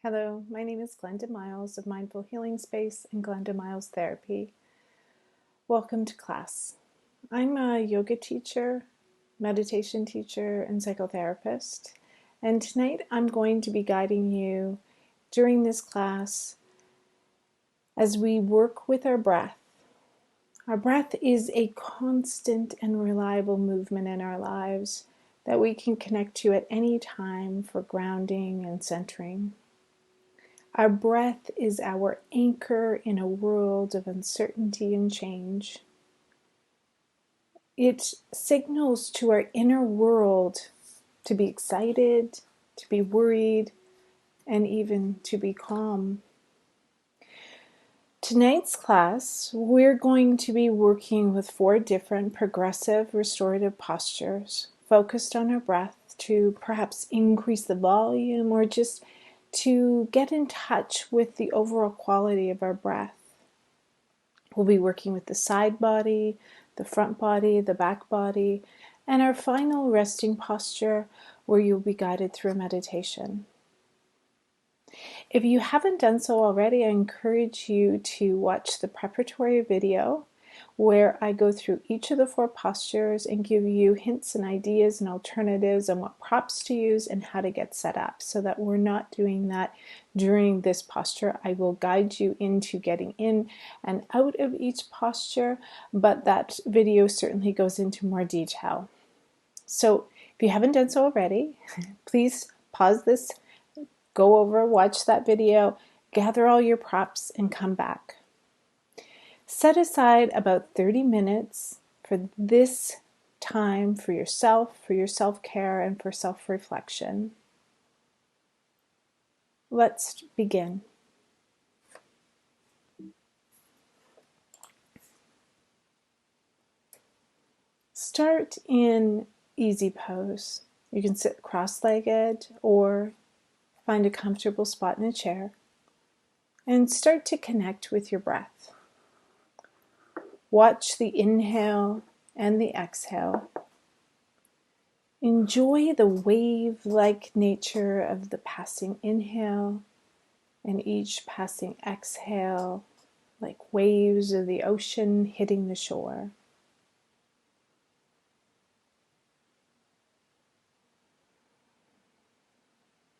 Hello, my name is Glenda Miles of Mindful Healing Space and Glenda Miles Therapy. Welcome to class. I'm a yoga teacher, meditation teacher, and psychotherapist. And tonight I'm going to be guiding you during this class as we work with our breath. Our breath is a constant and reliable movement in our lives that we can connect to at any time for grounding and centering. Our breath is our anchor in a world of uncertainty and change. It signals to our inner world to be excited, to be worried, and even to be calm. Tonight's class, we're going to be working with 4 different progressive restorative postures focused on our breath to perhaps increase the volume or just to get in touch with the overall quality of our breath. We'll be working with the side body, the front body, the back body, and our final resting posture where you'll be guided through a meditation. If you haven't done so already, I encourage you to watch the preparatory video where I go through each of the 4 postures and give you hints and ideas and alternatives on what props to use and how to get set up so that we're not doing that during this posture. I will guide you into getting in and out of each posture, but that video certainly goes into more detail. So if you haven't done so already, please pause this, go over, watch that video, gather all your props, and come back. Set aside about 30 minutes for this time for yourself, for your self-care, and for self-reflection. Let's begin. Start in easy pose. You can sit cross-legged or find a comfortable spot in a chair and start to connect with your breath. Watch the inhale and the exhale. Enjoy the wave-like nature of the passing inhale and each passing exhale, like waves of the ocean hitting the shore.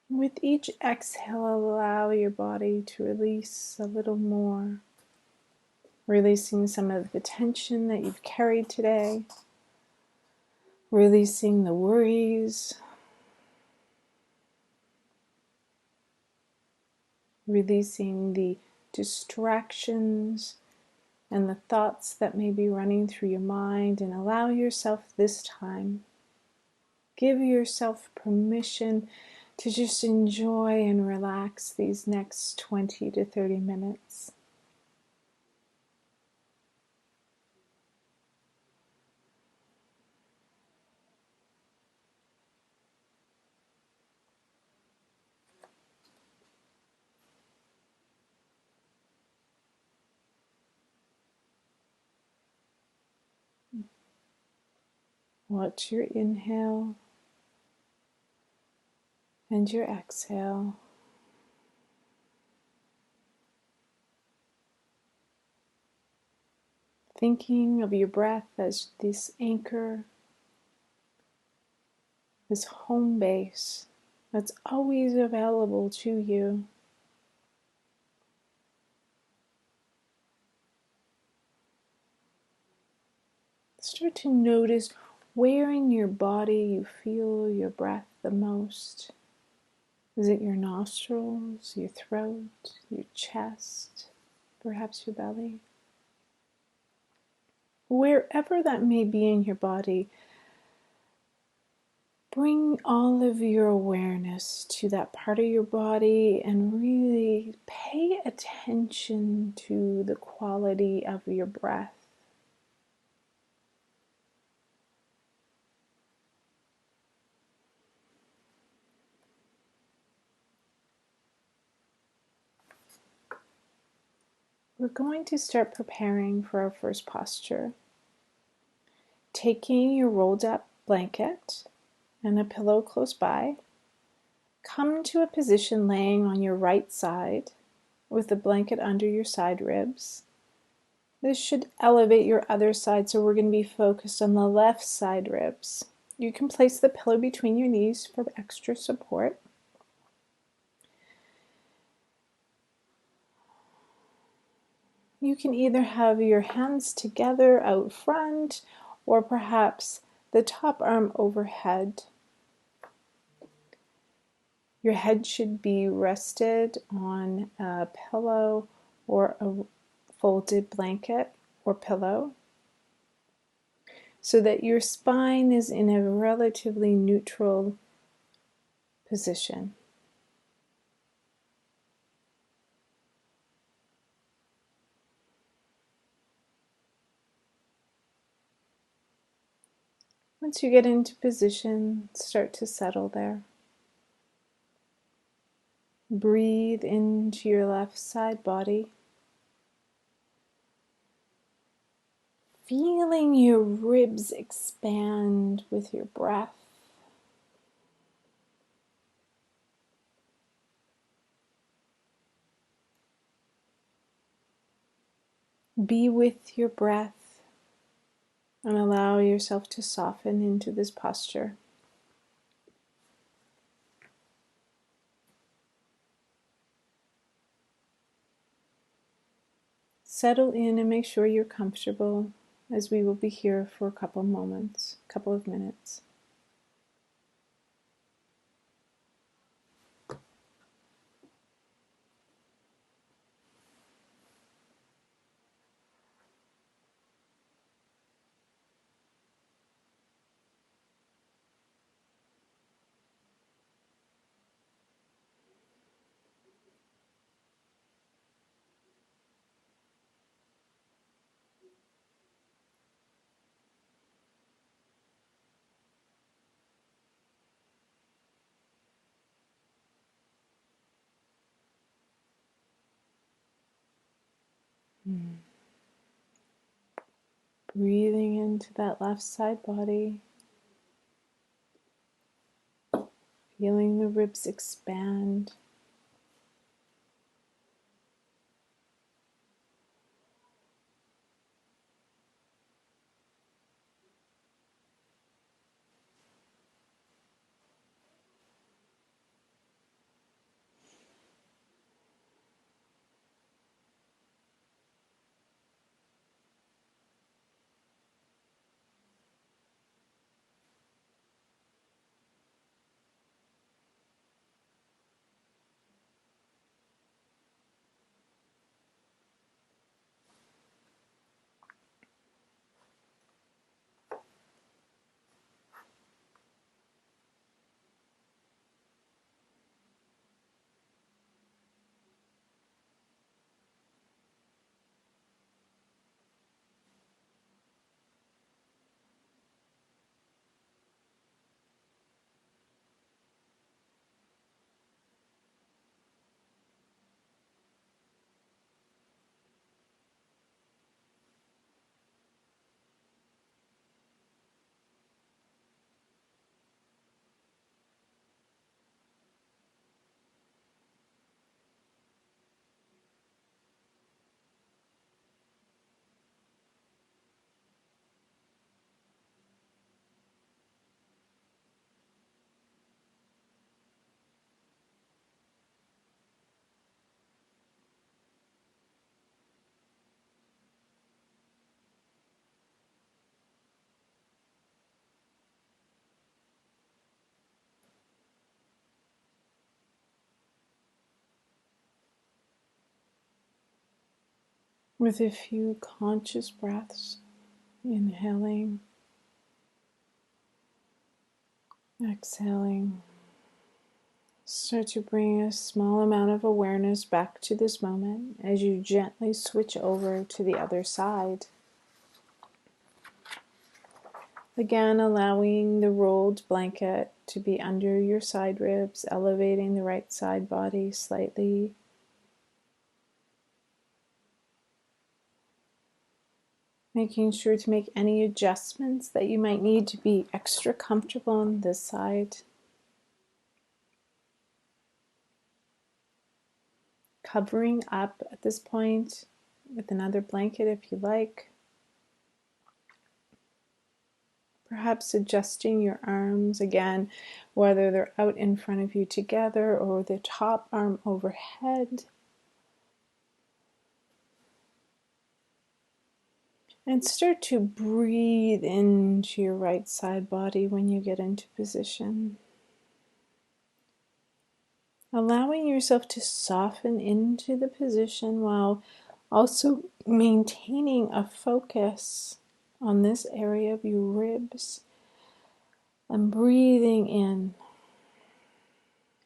With each exhale, allow your body to release a little more, releasing some of the tension that you've carried today, releasing the worries, releasing the distractions and the thoughts that may be running through your mind, and allow yourself this time. Give yourself permission to just enjoy and relax these next 20 to 30 minutes. Watch your inhale and your exhale. Thinking of your breath as this anchor, this home base that's always available to you. Start to notice where in your body you feel your breath the most. Is it your nostrils, your throat, your chest, perhaps your belly? Wherever that may be in your body, bring all of your awareness to that part of your body and really pay attention to the quality of your breath. We're going to start preparing for our first posture. Taking your rolled up blanket and a pillow close by, Come to a position laying on your right side with the blanket under your side ribs. This should elevate your other side, so we're going to be focused on the left side ribs. You can place the pillow between your knees for extra support. You can either have your hands together out front or perhaps the top arm overhead. Your head should be rested on a pillow or a folded blanket or pillow so that your spine is in a relatively neutral position. Once you get into position, start to settle there. Breathe into your left side body, feeling your ribs expand with your breath. Be with your breath and allow yourself to soften into this posture. Settle in and make sure you're comfortable as we will be here for a couple of minutes. Breathing into that left side body, feeling the ribs expand. With a few conscious breaths, inhaling, exhaling, start to bring a small amount of awareness back to this moment as you gently switch over to the other side. Again, allowing the rolled blanket to be under your side ribs, elevating the right side body slightly. Making sure to make any adjustments that you might need to be extra comfortable on this side. covering up at this point with another blanket if you like. Perhaps adjusting your arms again, whether they're out in front of you together or the top arm overhead. And start to breathe into your right side body when you get into position. Allowing yourself to soften into the position while also maintaining a focus on this area of your ribs and breathing in.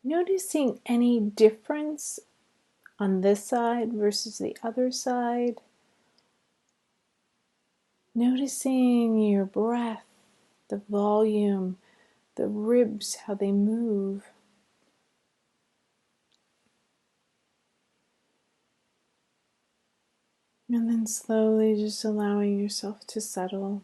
Noticing any difference on this side versus the other side. Noticing your breath, the volume, the ribs, how they move. And then slowly just allowing yourself to settle.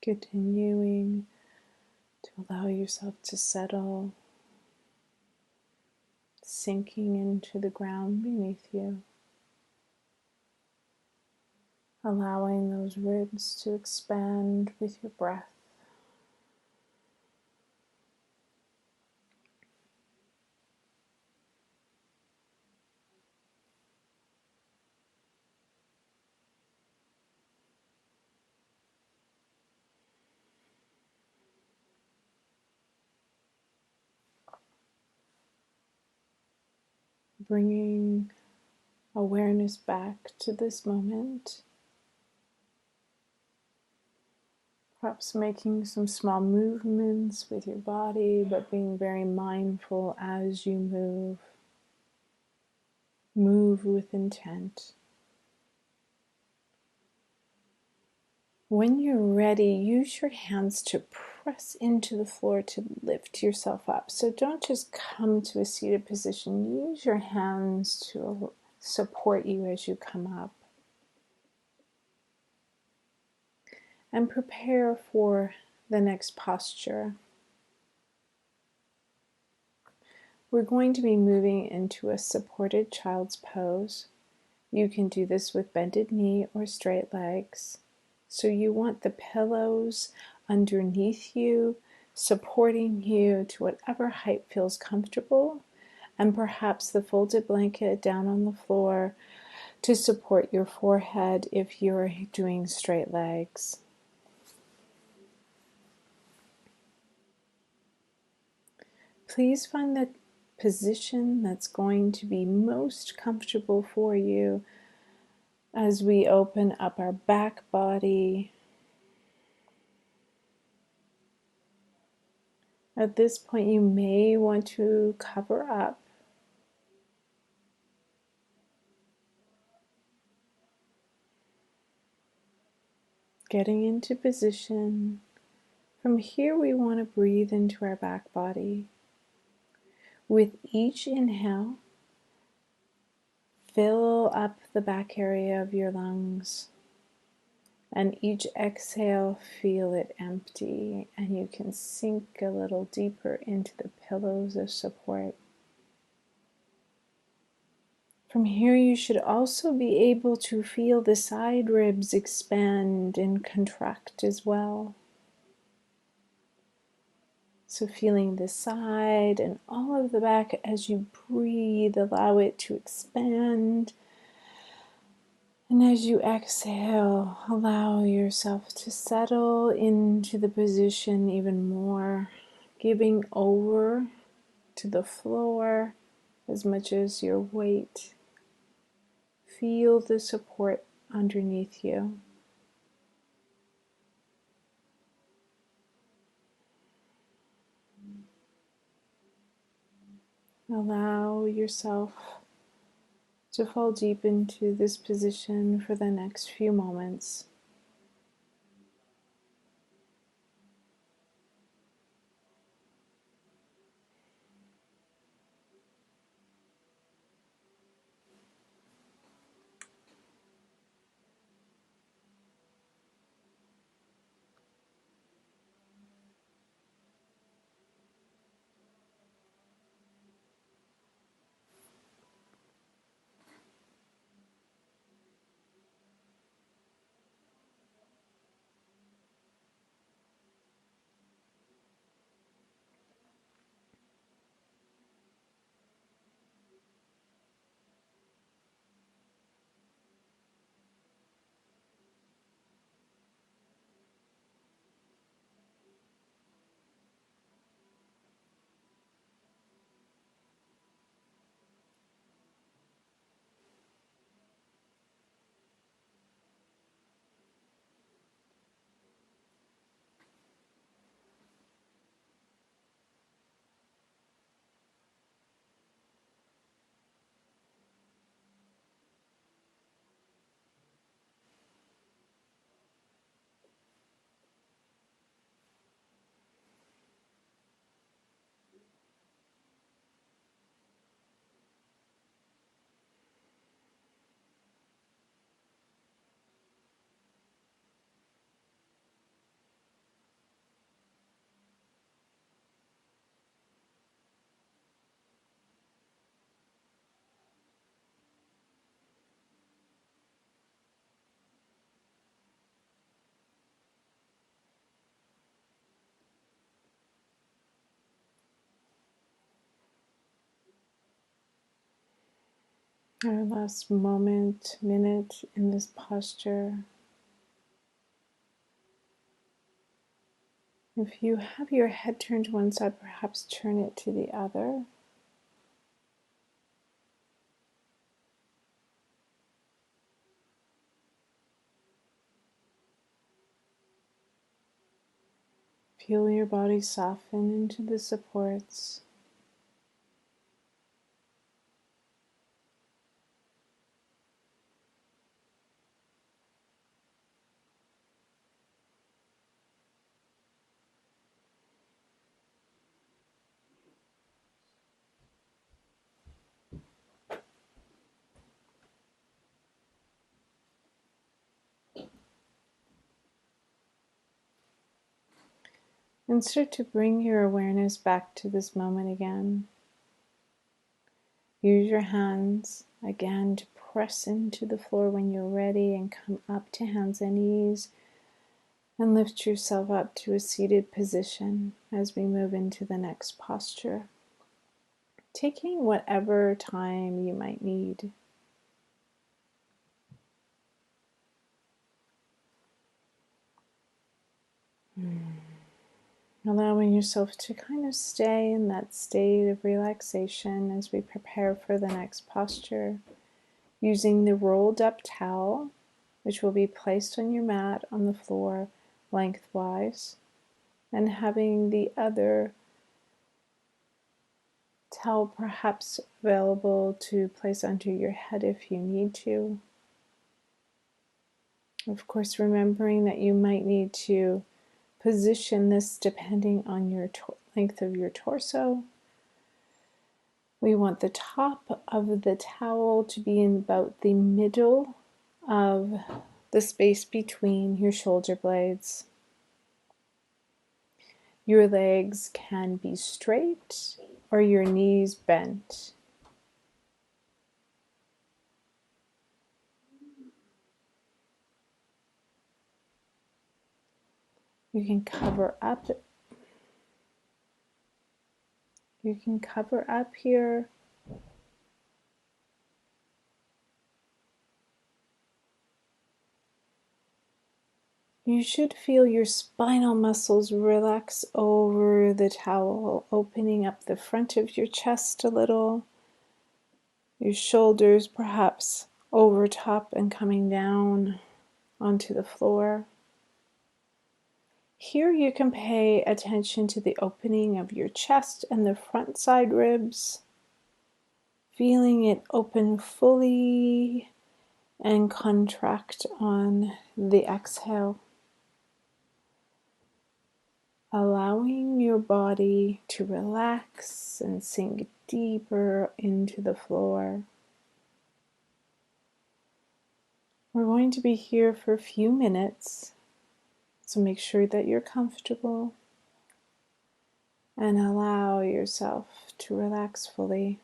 Continuing to allow yourself to settle, sinking into the ground beneath you. Allowing those ribs to expand with your breath. Bringing awareness back to this moment. Perhaps making some small movements with your body, but being very mindful as you move. Move with intent. When you're ready, use your hands to press into the floor to lift yourself up. So don't just come to a seated position. Use your hands to support you as you come up. And prepare for the next posture. We're going to be moving into a supported child's pose. You can do this with bended knee or straight legs. So you want the pillows underneath you, supporting you to whatever height feels comfortable, and perhaps the folded blanket down on the floor to support your forehead if you're doing straight legs. Please find the position that's going to be most comfortable for you as we open up our back body. At this point, you may want to cover up, getting into position. From here, we want to breathe into our back body. With each inhale, fill up the back area of your lungs. And each exhale, feel it empty, and you can sink a little deeper into the pillows of support. From here, you should also be able to feel the side ribs expand and contract as well. So feeling the side and all of the back as you breathe, allow it to expand. And as you exhale, allow yourself to settle into the position even more, giving over to the floor as much as your weight. Feel the support underneath you. Allow yourself to fall deep into this position for the next few moments. Our last minute in this posture. If you have your head turned to one side, perhaps turn it to the other. Feel your body soften into the supports. And start to bring your awareness back to this moment again. Use your hands again to press into the floor when you're ready and come up to hands and knees and lift yourself up to a seated position as we move into the next posture. Taking whatever time you might need. Allowing yourself to kind of stay in that state of relaxation as we prepare for the next posture, using the rolled up towel, which will be placed on your mat on the floor lengthwise, and having the other towel perhaps available to place under your head if you need to. Of course, remembering that you might need to position this depending on your length of your torso. We want the top of the towel to be in about the middle of the space between your shoulder blades. Your legs can be straight or your knees bent. You can cover up. You can cover up here. You should feel your spinal muscles relax over the towel, opening up the front of your chest a little. Your shoulders perhaps over top and coming down onto the floor. Here you can pay attention to the opening of your chest and the front side ribs, feeling it open fully and contract on the exhale. Allowing your body to relax and sink deeper into the floor. We're going to be here for a few minutes, so make sure that you're comfortable and allow yourself to relax fully.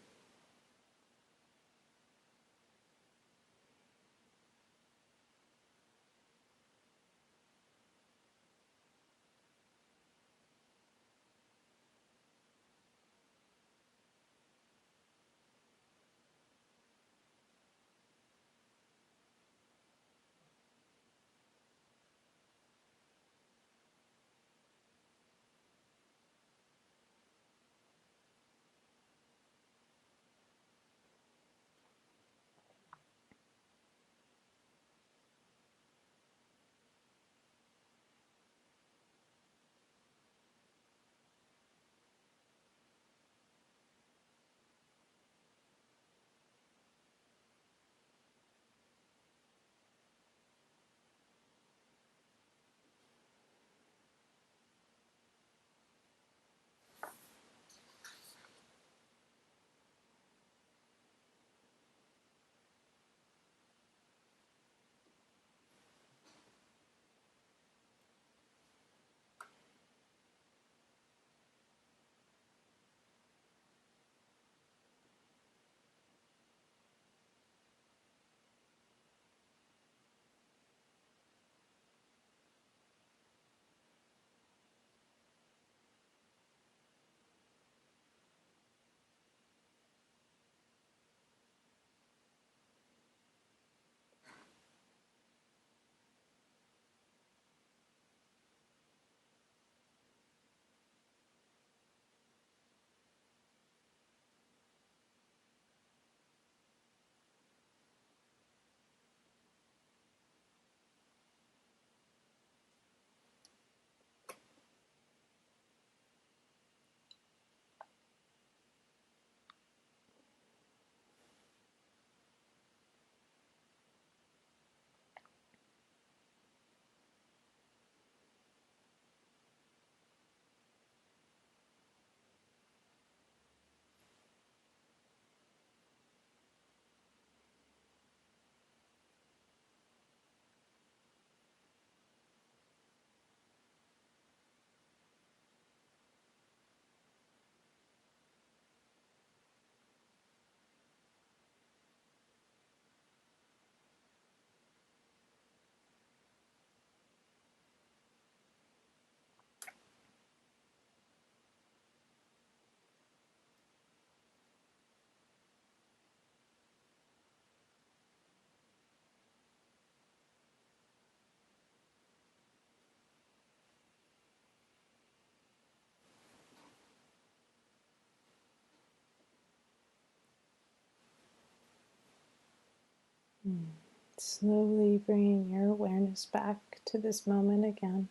Slowly bringing your awareness back to this moment again.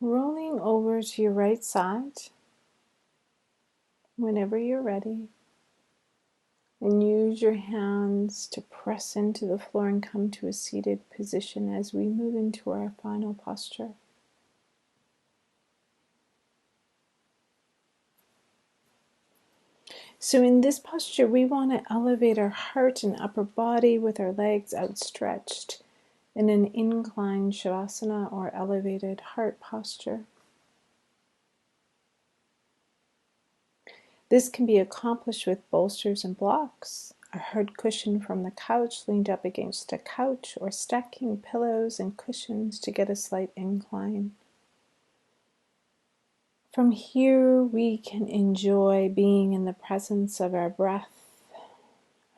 Rolling over to your right side whenever you're ready. And use your hands to press into the floor and come to a seated position as we move into our final posture. So in this posture, we want to elevate our heart and upper body with our legs outstretched in an inclined shavasana or elevated heart posture. This can be accomplished with bolsters and blocks, a hard cushion from the couch leaned up against a couch, or stacking pillows and cushions to get a slight incline. From here, we can enjoy being in the presence of our breath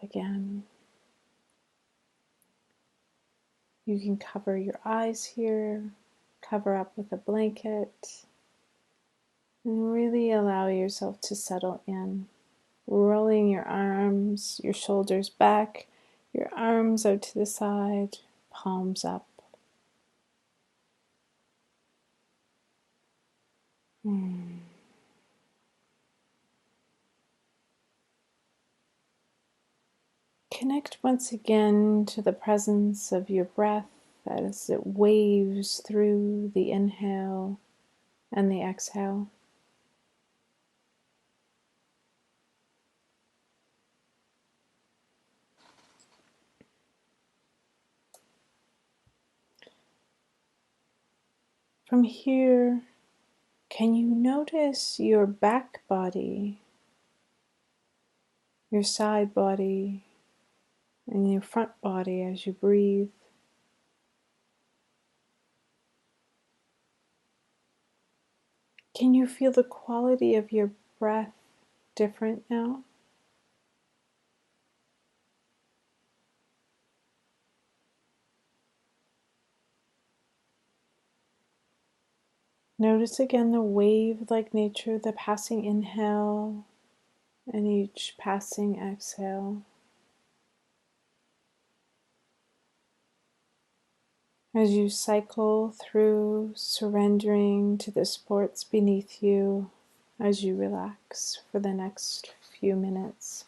again. You can cover your eyes here, cover up with a blanket, and really allow yourself to settle in. Rolling your arms, your shoulders back, your arms out to the side, palms up. Connect once again to the presence of your breath as it waves through the inhale and the exhale. From here, can you notice your back body, your side body, and your front body as you breathe? Can you feel the quality of your breath different now? Notice again the wave-like nature, the passing inhale and each passing exhale. As you cycle through, surrendering to the sports beneath you as you relax for the next few minutes.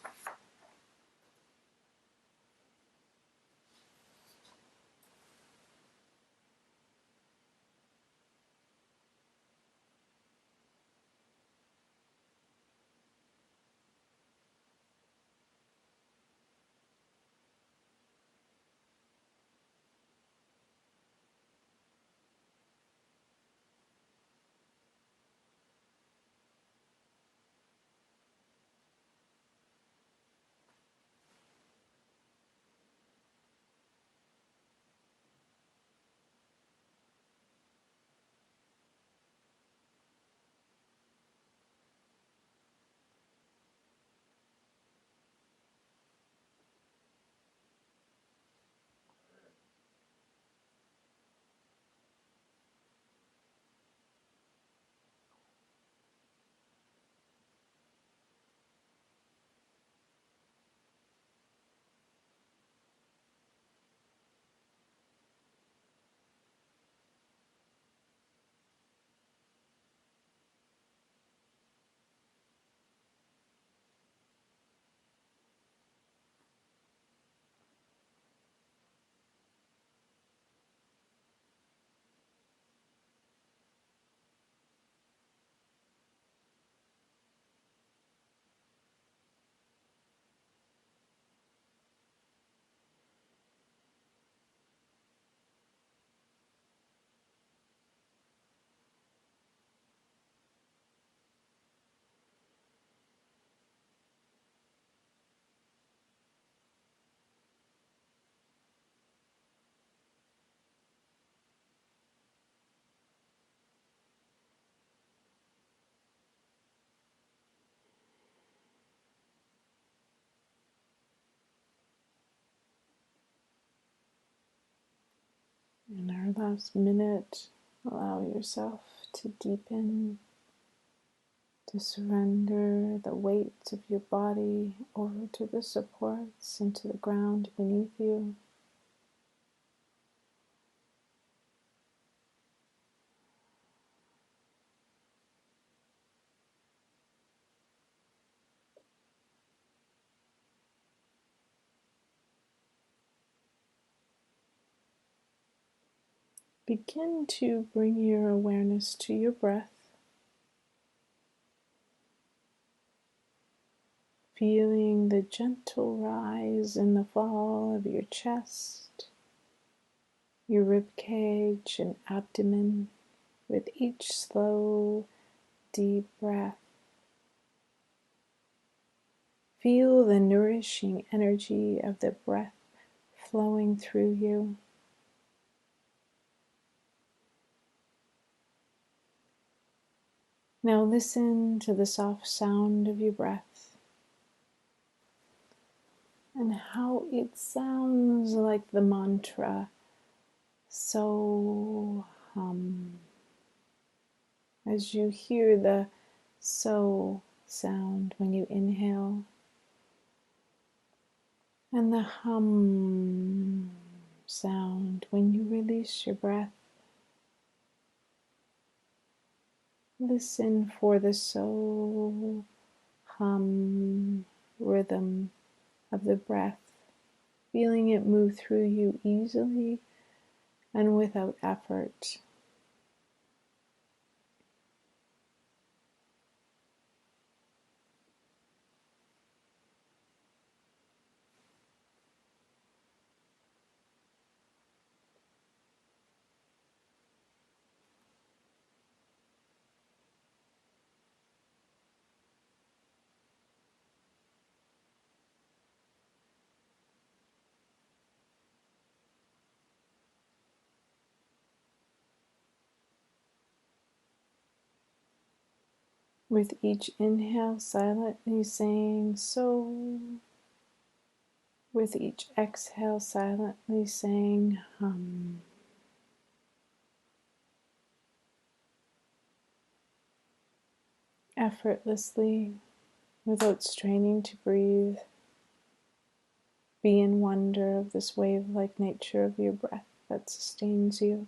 In our last minute, allow yourself to deepen to surrender the weight of your body over to the supports and to the ground beneath you. Begin to bring your awareness to your breath, feeling the gentle rise and the fall of your chest, your rib cage and abdomen with each slow, deep breath. Feel the nourishing energy of the breath flowing through you. Now listen to the soft sound of your breath and how it sounds like the mantra, so hum. As you hear the so sound when you inhale and the hum sound when you release your breath, listen for the so hum rhythm of the breath, feeling it move through you easily and without effort. With each inhale, silently saying so. With each exhale, silently saying hum. Effortlessly, without straining to breathe, be in wonder of this wave-like nature of your breath that sustains you.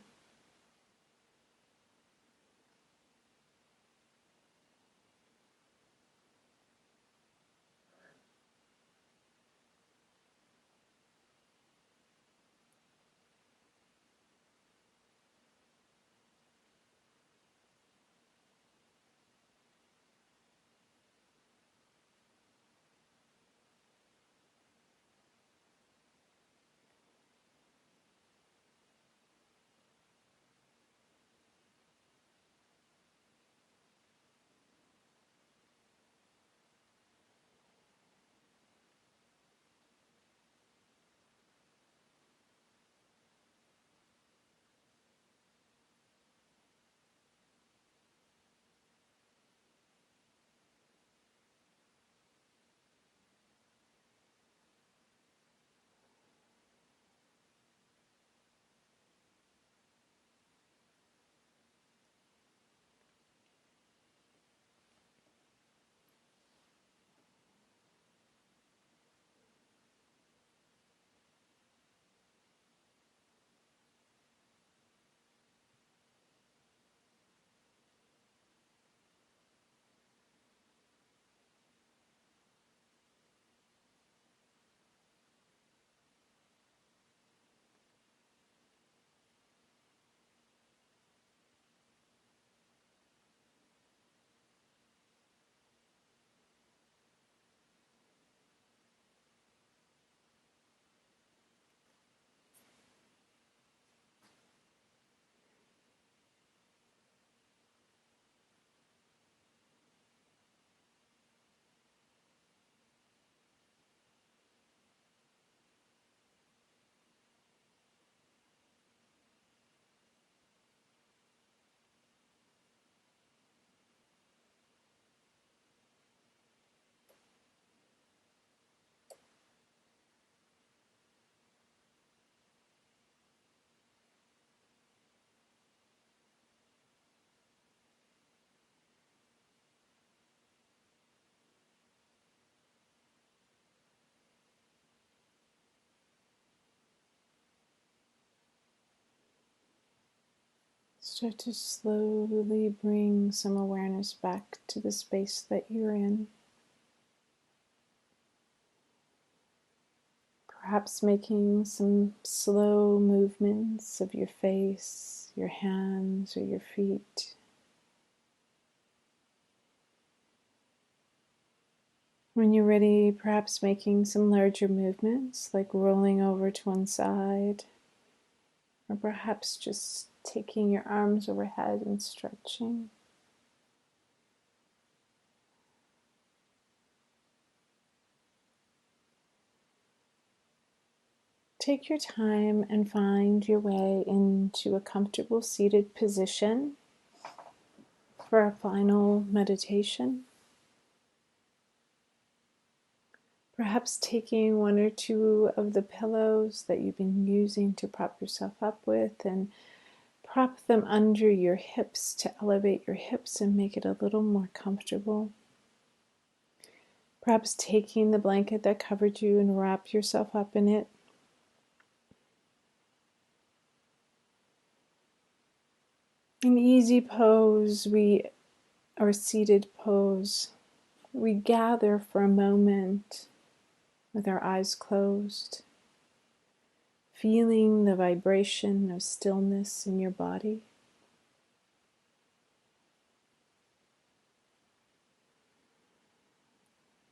Start to slowly bring some awareness back to the space that you're in. Perhaps making some slow movements of your face, your hands, or your feet. When you're ready, perhaps making some larger movements, like rolling over to one side, or perhaps just taking your arms overhead and stretching. Take your time and find your way into a comfortable seated position for our final meditation. Perhaps taking one or two of the pillows that you've been using to prop yourself up with and prop them under your hips to elevate your hips and make it a little more comfortable. Perhaps taking the blanket that covered you and wrap yourself up in it. An easy pose, or seated pose, we gather for a moment with our eyes closed, feeling the vibration of stillness in your body.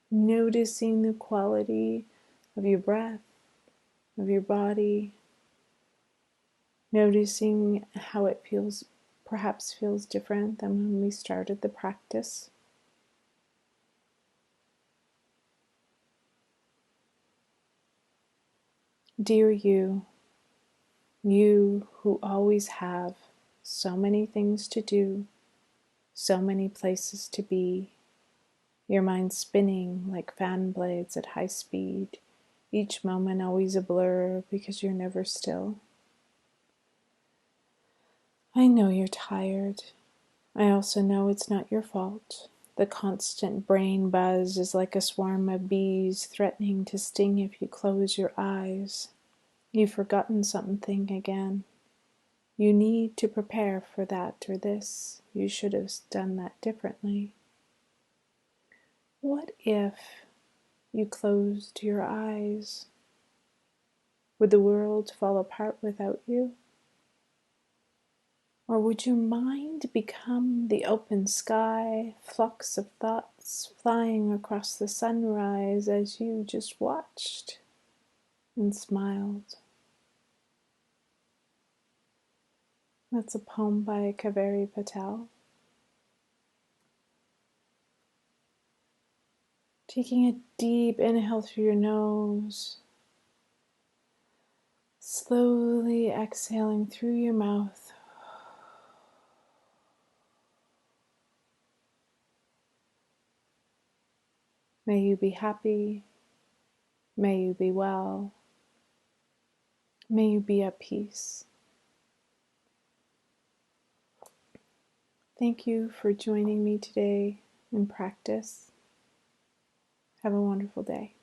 Noticing the quality of your breath, of your body, noticing how it feels, perhaps feels different than when we started the practice. Dear you, you who always have so many things to do, so many places to be, your mind spinning like fan blades at high speed, each moment always a blur because you're never still. I know you're tired. I also know it's not your fault. The constant brain buzz is like a swarm of bees threatening to sting if you close your eyes. You've forgotten something again. You need to prepare for that or this. You should have done that differently. What if you closed your eyes? Would the world fall apart without you? Or would your mind become the open sky, flux of thoughts flying across the sunrise as you just watched and smiled? That's a poem by Kaveri Patel. Taking a deep inhale through your nose, slowly exhaling through your mouth. May you be happy. May you be well. May you be at peace. Thank you for joining me today in practice. Have a wonderful day.